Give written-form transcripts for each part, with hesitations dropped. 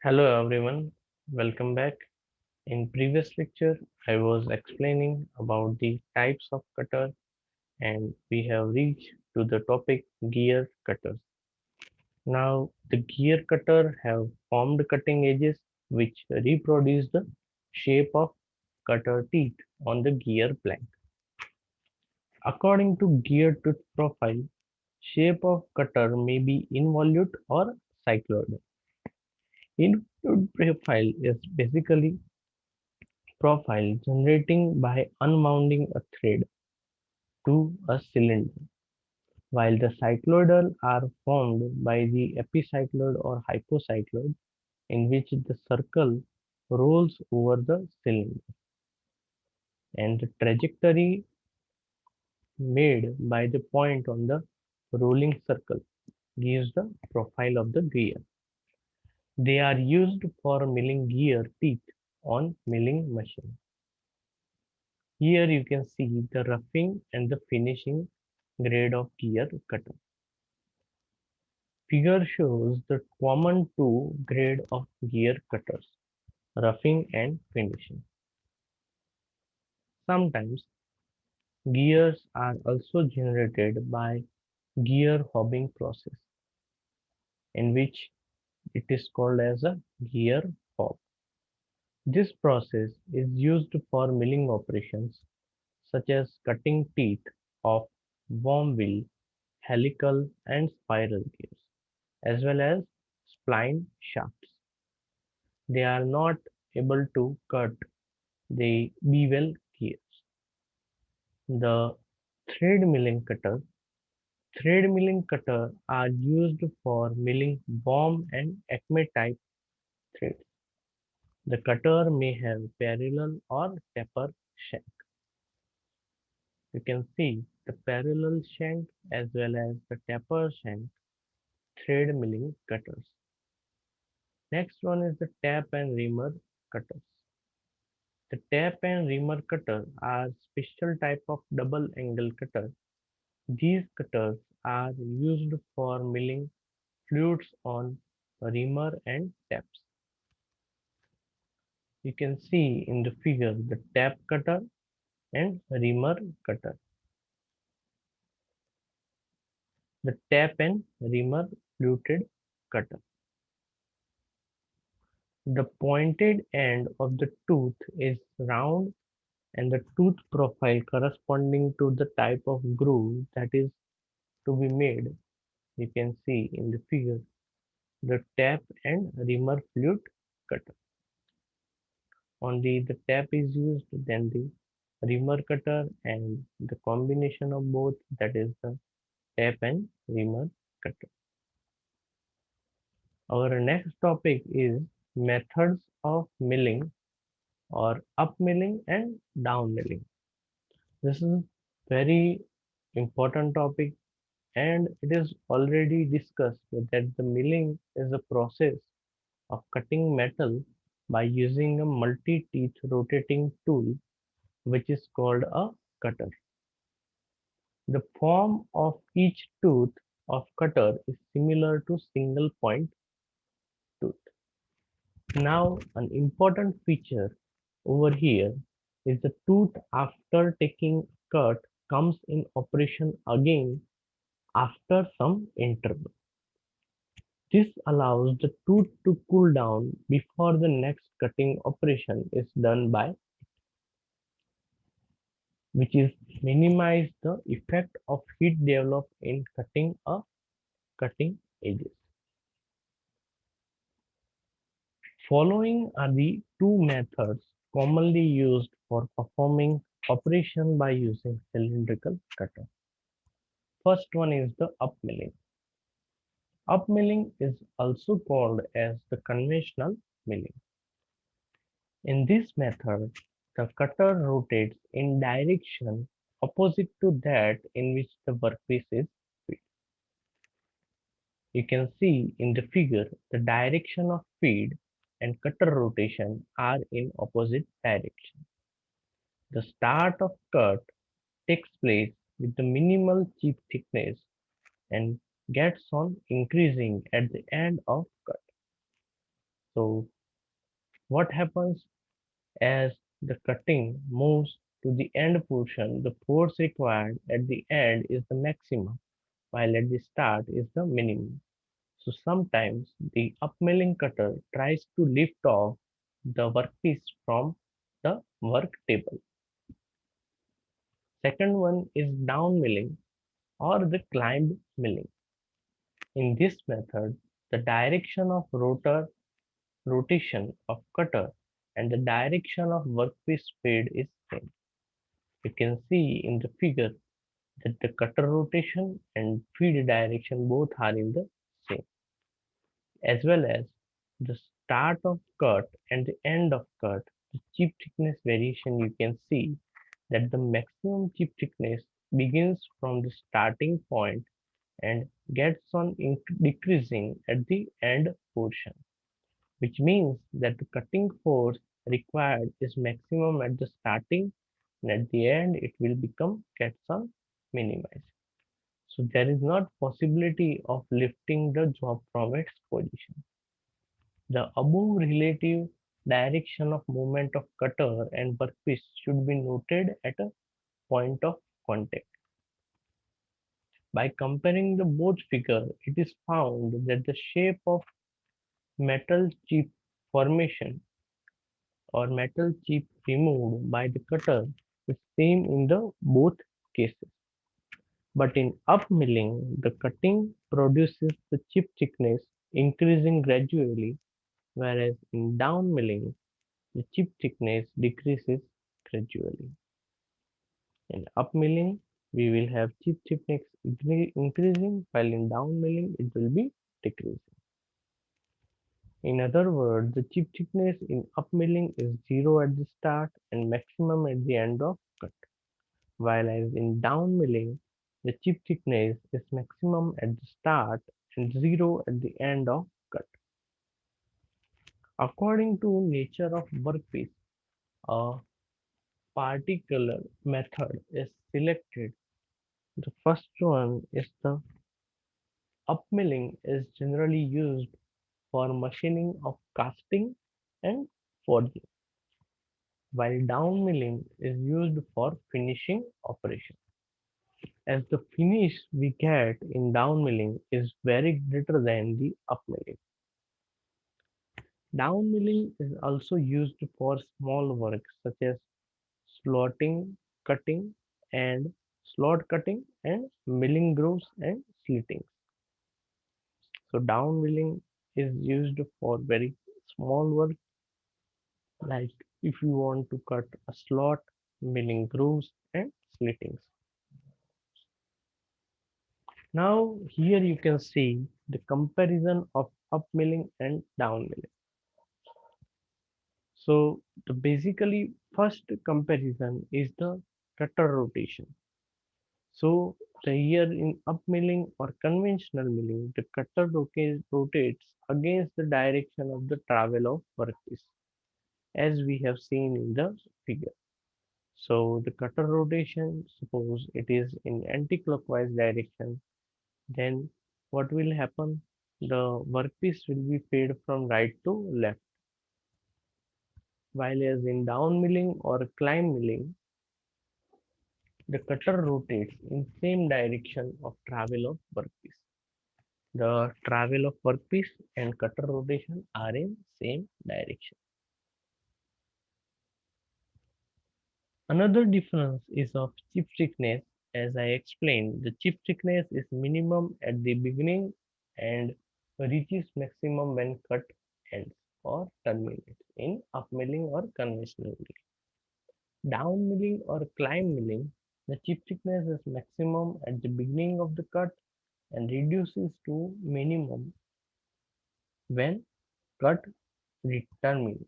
Hello everyone, welcome back. In previous lecture, I was explaining about the types of cutter and we have reached to the topic gear cutters. Now the gear cutter have formed cutting edges which reproduce the shape of cutter teeth on the gear blank. According to gear tooth profile, shape of cutter may be involute or cycloidal. Involute profile is basically profile generating by unwounding a thread to a cylinder, while the cycloidal are formed by the epicycloid or hypocycloid, in which the circle rolls over the cylinder, and the trajectory made by the point on the rolling circle gives the profile of the gear. They are used for milling gear teeth on milling machine. Here you can see the roughing and the finishing grade of gear cutter. Figure shows the common two grade of gear cutters, roughing and finishing. Sometimes gears are also generated by gear hobbing process, in which it is called as a gear hob. This process is used for milling operations such as cutting teeth of worm wheel, helical and spiral gears, as well as spline shafts. They are not able to cut the bevel gears. The thread milling cutter. Thread milling cutter are used for milling bomb and acme type threads. The cutter may have parallel or taper shank. You can see the parallel shank as well as the taper shank thread milling cutters. Next one is the tap and reamer cutters. The tap and reamer cutter are special type of double angle cutter. These cutters are used for milling fluids on reamer and taps. You can see in the figure the tap cutter and reamer cutter. The tap and reamer fluted cutter. The pointed end of the tooth is round and the tooth profile corresponding to the type of groove that is to be made. You can see in the figure the tap and reamer flute cutter. Only the tap is used, then the reamer cutter, and the combination of both, that is the tap and reamer cutter. Our next topic is methods of milling or up milling and down milling. This is very important topic and it is already discussed that the milling is a process of cutting metal by using a multi-teeth rotating tool which is called a cutter. The form of each tooth of cutter is similar to single point tooth. Now an important feature over here is the tooth after taking cut comes in operation again after some interval. This allows the tooth to cool down before the next cutting operation is done by, which is minimize the effect of heat developed in cutting a cutting edges. Following are the two methods commonly used for performing operation by using cylindrical cutter. First one is the up milling. Up milling is also called as the conventional milling. In this method, the cutter rotates in direction opposite to that in which the workpiece is feed. You can see in the figure the direction of feed and cutter rotation are in opposite direction. The start of cut takes place with the minimal chip thickness and gets on increasing at the end of cut. So what happens as the cutting moves to the end portion, the force required at the end is the maximum, while at the start is the minimum. So sometimes the upmilling cutter tries to lift off the workpiece from the work table. Second one is down milling or the climb milling. In this method, the direction of rotation of cutter and the direction of workpiece speed is same. You can see in the figure that the cutter rotation and feed direction both are in the same, as well as the start of cut and the end of cut. The chip thickness variation, you can see that the maximum chip thickness begins from the starting point and gets on decreasing at the end portion, which means that the cutting force required is maximum at the starting and at the end it will become gets on minimized. So there is not possibility of lifting the job from its position. The above relative direction of movement of cutter and workpiece should be noted at a point of contact. By comparing the both figure, it is found that the shape of metal chip formation or metal chip removed by the cutter is same in the both cases. But in upmilling, the cutting produces the chip thickness increasing gradually, whereas in downmilling, the chip thickness decreases gradually. In upmilling, we will have chip thickness increasing, while in downmilling, it will be decreasing. In other words, the chip thickness in upmilling is zero at the start and maximum at the end of cut, while as in downmilling, the chip thickness is maximum at the start and zero at the end of cut. According to nature of workpiece, a particular method is selected. The first one is the upmilling is generally used for machining of casting and forging, while downmilling is used for finishing operation. As the finish we get in downmilling is very greater than the upmilling. Downmilling is also used for small work such as slotting, cutting, and slot cutting and milling grooves and slitting. So downmilling is used for very small work, like if you want to cut a slot, milling grooves and slittings. Now here you can see the comparison of upmilling and downmilling. So the basically first comparison is the cutter rotation. So the here in upmilling or conventional milling, the cutter rotates against the direction of the travel of workpiece, as we have seen in the figure. So the cutter rotation, suppose it is in anti-clockwise direction, then what will happen? The workpiece will be fed from right to left. While as in down milling or climb milling, the cutter rotates in same direction of travel of workpiece. The travel of workpiece and cutter rotation are in same direction. Another difference is of chip thickness. As I explained, the chip thickness is minimum at the beginning and reaches maximum when cut ends or terminates in upmilling or conventional milling. Down milling or climb milling, the chip thickness is maximum at the beginning of the cut and reduces to minimum when cut terminates.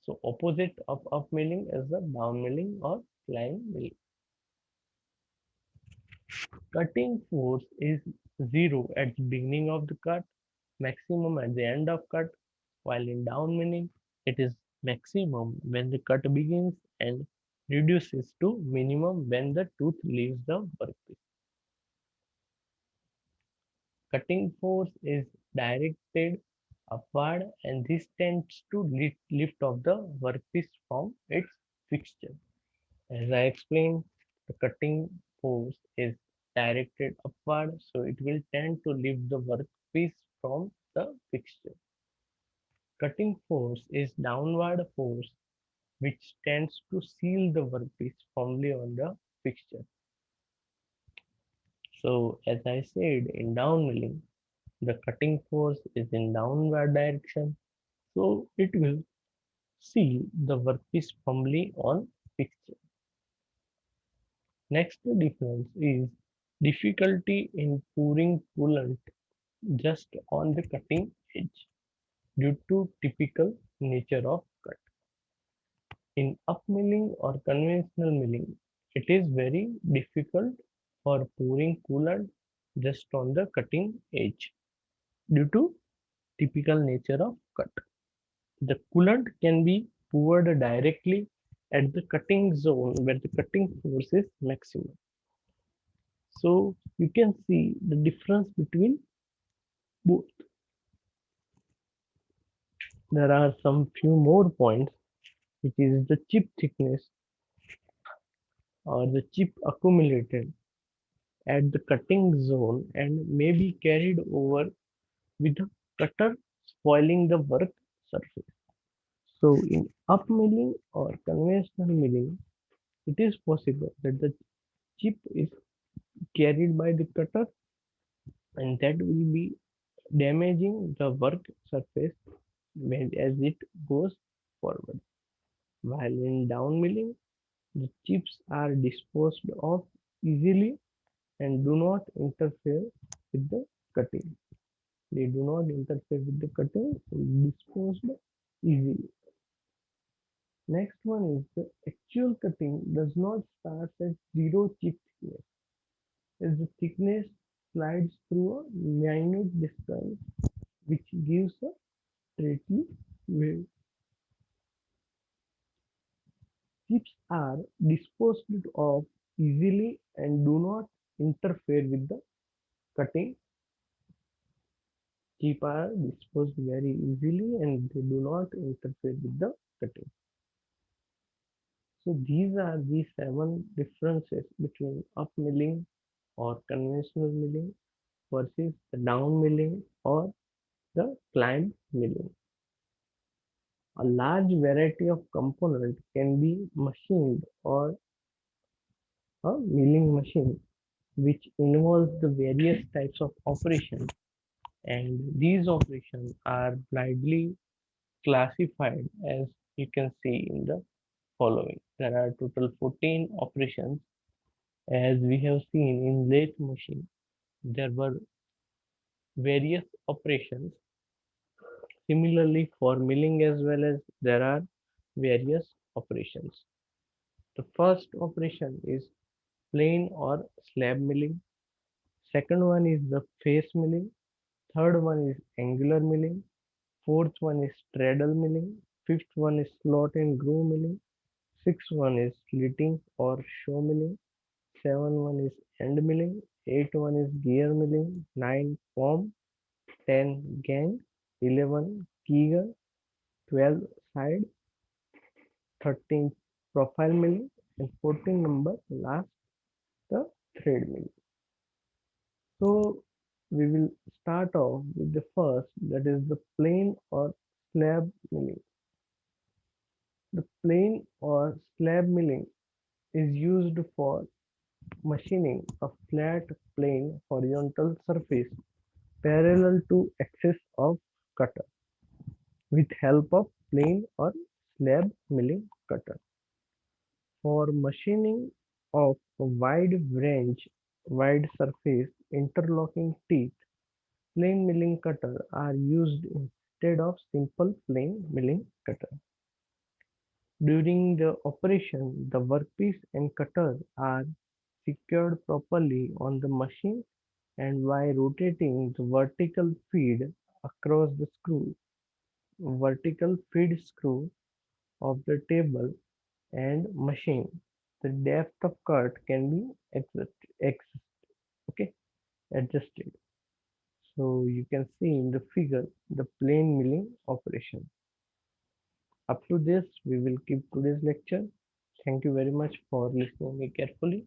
So opposite of up milling is the down milling or climb milling. Cutting force is zero at the beginning of the cut, maximum at the end of cut, while in down milling it is maximum when the cut begins and reduces to minimum when the tooth leaves the workpiece. Cutting force is directed upward, and this tends to lift off the workpiece from its fixture. As I explained, the cutting force is directed upward, so it will tend to lift the workpiece from the fixture. Cutting force is downward force which tends to seal the workpiece firmly on the fixture. So as I said, in down milling, the cutting force is in downward direction, so it will seal the workpiece firmly on fixture. Next difference is difficulty in pouring coolant just on the cutting edge due to typical nature of cut. In up milling or conventional milling, it is very difficult for pouring coolant just on the cutting edge due to typical nature of cut. The coolant can be poured directly at the cutting zone where the cutting force is maximum. So you can see the difference between both. There are some few more points, which is the chip thickness or the chip accumulated at the cutting zone and may be carried over with the cutter, spoiling the work surface. So in up milling or conventional milling, it is possible that the chip is carried by the cutter and that will be damaging the work surface when as it goes forward. While in down milling, the chips are disposed of easily and do not interfere with the cutting. They do not interfere with the cutting and disposed easily. Next one is the actual cutting does not start at zero chip thickness as the thickness slides through a minute distance which gives a straightly wave. Chips are disposed of easily and do not interfere with the cutting. Chips are disposed very easily and they do not interfere with the cutting. So these are the 7 differences between up milling or conventional milling versus the down milling or the climb milling. A large variety of components can be machined or a milling machine, which involves the various types of operations, and these operations are widely classified as you can see in the following. There are total 14 operations as we have seen in lathe machine. There were various operations. Similarly, for milling as well as there are various operations. The first operation is plain or slab milling. Second one is the face milling. Third one is angular milling. Fourth one is straddle milling. Fifth one is slot and groove milling. Sixth one is slitting or show milling. Seven one is end milling. Eight one is gear milling. Nine form. 10 gang. 11 kegger. 12 side. 13 profile milling. And 14 number last the thread milling. So we will start off with the first, that is the plane or slab milling. The plane or slab milling is used for machining a flat plane horizontal surface parallel to axis of cutter with help of plane or slab milling cutter. For machining of a wide surface interlocking teeth, plane milling cutter are used instead of simple plane milling cutter. During the operation, the workpiece and cutter are secured properly on the machine and while rotating the vertical feed screw of the table and machine, the depth of cut can be okay, adjusted. So you can see in the figure the plain milling operation. Up to this, we will keep today's lecture. Thank you very much for listening me carefully.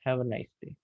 Have a nice day.